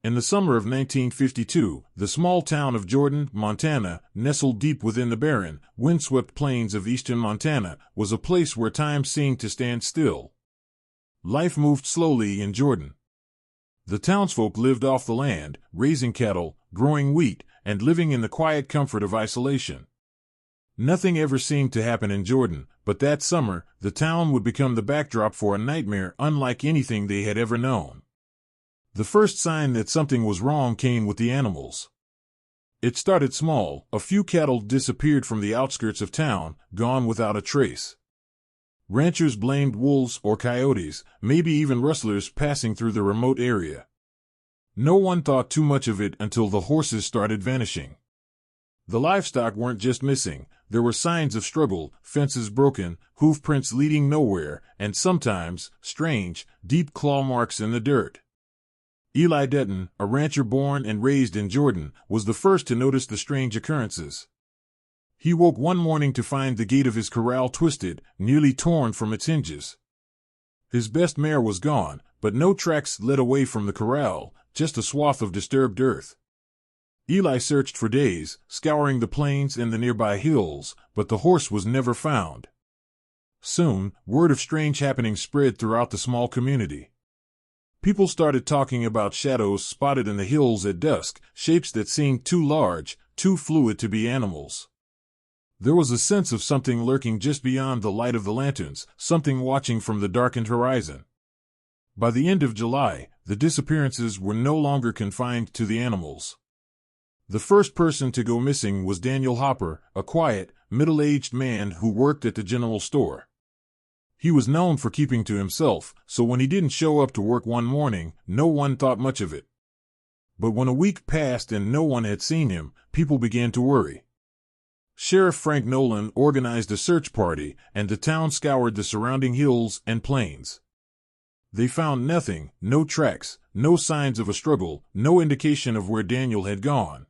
In the summer of 1952, the small town of Jordan, Montana, nestled deep within the barren, windswept plains of eastern Montana, was a place where time seemed to stand still. Life moved slowly in Jordan. The townsfolk lived off the land, raising cattle, growing wheat, and living in the quiet comfort of isolation. Nothing ever seemed to happen in Jordan, but that summer, the town would become the backdrop for a nightmare unlike anything they had ever known. The first sign that something was wrong came with the animals. It started small. A few cattle disappeared from the outskirts of town, gone without a trace. Ranchers blamed wolves or coyotes, maybe even rustlers passing through the remote area. No one thought too much of it until the horses started vanishing. The livestock weren't just missing, there were signs of struggle, fences broken, hoof prints leading nowhere, and sometimes, strange, deep claw marks in the dirt. Eli Dutton, a rancher born and raised in Jordan, was the first to notice the strange occurrences. He woke one morning to find the gate of his corral twisted, nearly torn from its hinges. His best mare was gone, but no tracks led away from the corral, just a swath of disturbed earth. Eli searched for days, scouring the plains and the nearby hills, but the horse was never found. Soon, word of strange happenings spread throughout the small community. People started talking about shadows spotted in the hills at dusk, shapes that seemed too large, too fluid to be animals. There was a sense of something lurking just beyond the light of the lanterns, something watching from the darkened horizon. By the end of July, the disappearances were no longer confined to the animals. The first person to go missing was Daniel Hopper, a quiet, middle-aged man who worked at the general store. He was known for keeping to himself, so when he didn't show up to work one morning, no one thought much of it. But when a week passed and no one had seen him, people began to worry. Sheriff Frank Nolan organized a search party, and the town scoured the surrounding hills and plains. They found nothing, no tracks, no signs of a struggle, no indication of where Daniel had gone.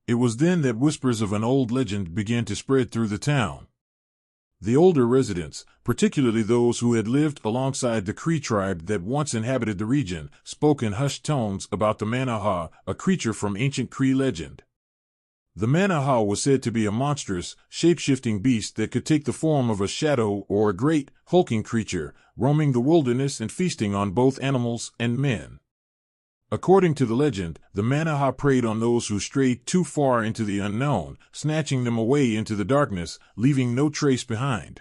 It was then that whispers of an old legend began to spread through the town. The older residents, particularly those who had lived alongside the Cree tribe that once inhabited the region, spoke in hushed tones about the Manaha, a creature from ancient Cree legend. The Manaha was said to be a monstrous, shape-shifting beast that could take the form of a shadow or a great, hulking creature, roaming the wilderness and feasting on both animals and men. According to the legend, the Manaha preyed on those who strayed too far into the unknown, snatching them away into the darkness, leaving no trace behind.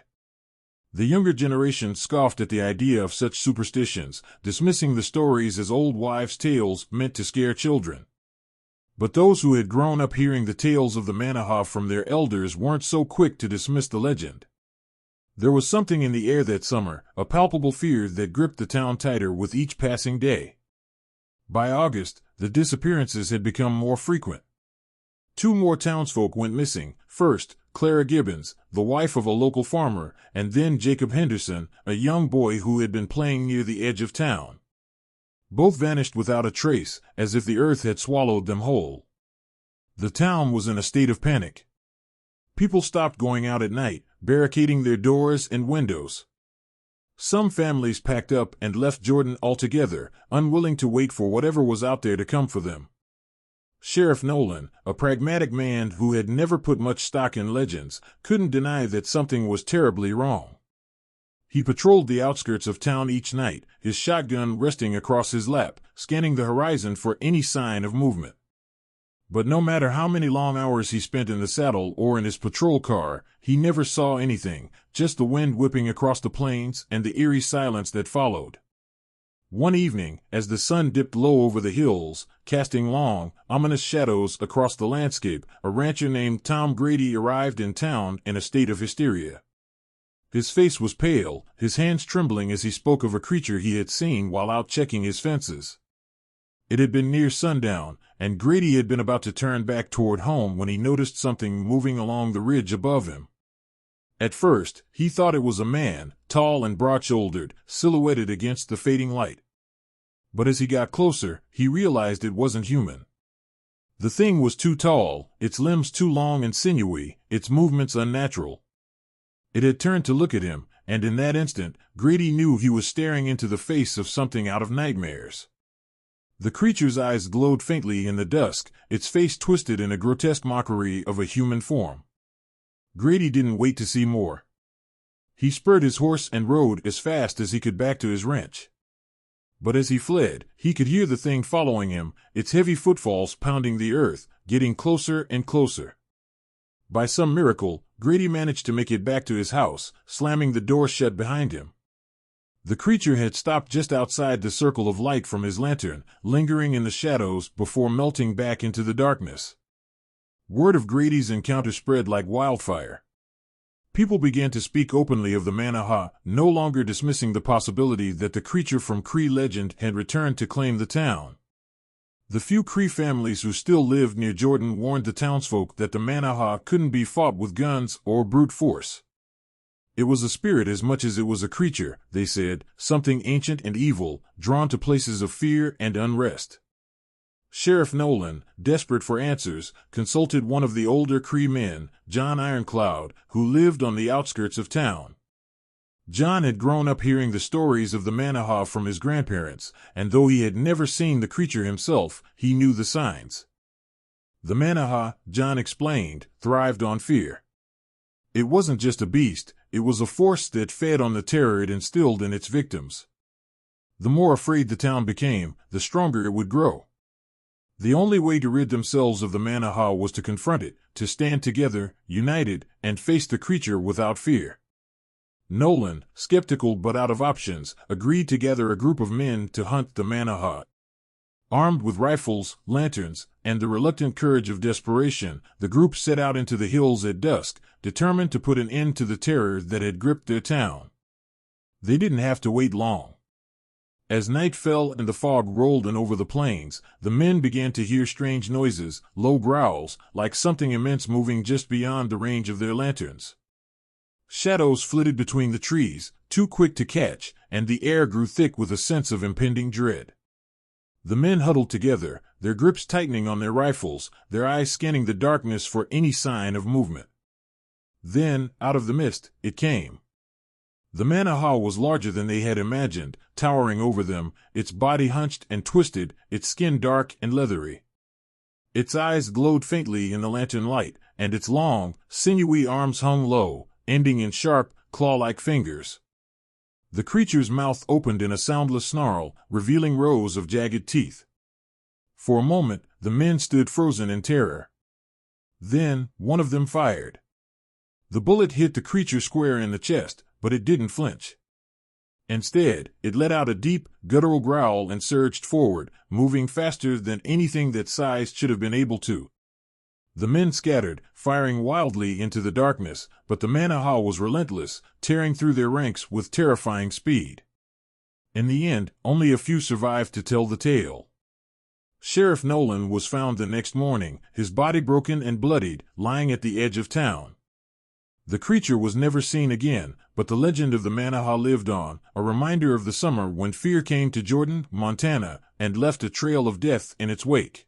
The younger generation scoffed at the idea of such superstitions, dismissing the stories as old wives' tales meant to scare children. But those who had grown up hearing the tales of the Manaha from their elders weren't so quick to dismiss the legend. There was something in the air that summer, a palpable fear that gripped the town tighter with each passing day. By August, the disappearances had become more frequent. 2 more townsfolk went missing, first, Clara Gibbons, the wife of a local farmer, and then Jacob Henderson, a young boy who had been playing near the edge of town. Both vanished without a trace, as if the earth had swallowed them whole. The town was in a state of panic. People stopped going out at night, barricading their doors and windows. Some families packed up and left Jordan altogether, unwilling to wait for whatever was out there to come for them. Sheriff Nolan, a pragmatic man who had never put much stock in legends, couldn't deny that something was terribly wrong. He patrolled the outskirts of town each night, his shotgun resting across his lap, scanning the horizon for any sign of movement. But no matter how many long hours he spent in the saddle or in his patrol car, he never saw anything, just the wind whipping across the plains and the eerie silence that followed. One evening, as the sun dipped low over the hills, casting long, ominous shadows across the landscape, a rancher named Tom Grady arrived in town in a state of hysteria. His face was pale, his hands trembling as he spoke of a creature he had seen while out checking his fences. It had been near sundown, and Grady had been about to turn back toward home when he noticed something moving along the ridge above him. At first, he thought it was a man, tall and broad-shouldered, silhouetted against the fading light. But as he got closer, he realized it wasn't human. The thing was too tall, its limbs too long and sinewy, its movements unnatural. It had turned to look at him, and in that instant, Grady knew he was staring into the face of something out of nightmares. The creature's eyes glowed faintly in the dusk, its face twisted in a grotesque mockery of a human form. Grady didn't wait to see more. He spurred his horse and rode as fast as he could back to his ranch. But as he fled, he could hear the thing following him, its heavy footfalls pounding the earth, getting closer and closer. By some miracle, Grady managed to make it back to his house, slamming the door shut behind him. The creature had stopped just outside the circle of light from his lantern, lingering in the shadows before melting back into the darkness. Word of Grady's encounter spread like wildfire. People began to speak openly of the Manaha, no longer dismissing the possibility that the creature from Cree legend had returned to claim the town. The few Cree families who still lived near Jordan warned the townsfolk that the Manaha couldn't be fought with guns or brute force. It was a spirit as much as it was a creature, they said, something ancient and evil, drawn to places of fear and unrest. Sheriff Nolan, desperate for answers, consulted one of the older Cree men, John Ironcloud, who lived on the outskirts of town. John had grown up hearing the stories of the Manaha from his grandparents, and though he had never seen the creature himself, he knew the signs. The Manaha, John explained, thrived on fear. It wasn't just a beast, it was a force that fed on the terror it instilled in its victims. The more afraid the town became, the stronger it would grow. The only way to rid themselves of the Manaha was to confront it, to stand together, united, and face the creature without fear. Nolan, skeptical but out of options, agreed to gather a group of men to hunt the Manaha. Armed with rifles, lanterns, and the reluctant courage of desperation, the group set out into the hills at dusk, determined to put an end to the terror that had gripped their town. They didn't have to wait long. As night fell and the fog rolled in over the plains, the men began to hear strange noises, low growls, like something immense moving just beyond the range of their lanterns. Shadows flitted between the trees, too quick to catch, and the air grew thick with a sense of impending dread. The men huddled together, their grips tightening on their rifles, their eyes scanning the darkness for any sign of movement. Then, out of the mist, it came. The Manaha was larger than they had imagined, towering over them, its body hunched and twisted, its skin dark and leathery. Its eyes glowed faintly in the lantern light, and its long, sinewy arms hung low, ending in sharp, claw-like fingers. The creature's mouth opened in a soundless snarl, revealing rows of jagged teeth. For a moment, the men stood frozen in terror. Then, one of them fired. The bullet hit the creature square in the chest, but it didn't flinch. Instead, it let out a deep, guttural growl and surged forward, moving faster than anything that size should have been able to. The men scattered, firing wildly into the darkness, but the Manaha was relentless, tearing through their ranks with terrifying speed. In the end, only a few survived to tell the tale. Sheriff Nolan was found the next morning, his body broken and bloodied, lying at the edge of town. The creature was never seen again, but the legend of the Manaha lived on, a reminder of the summer when fear came to Jordan, Montana, and left a trail of death in its wake.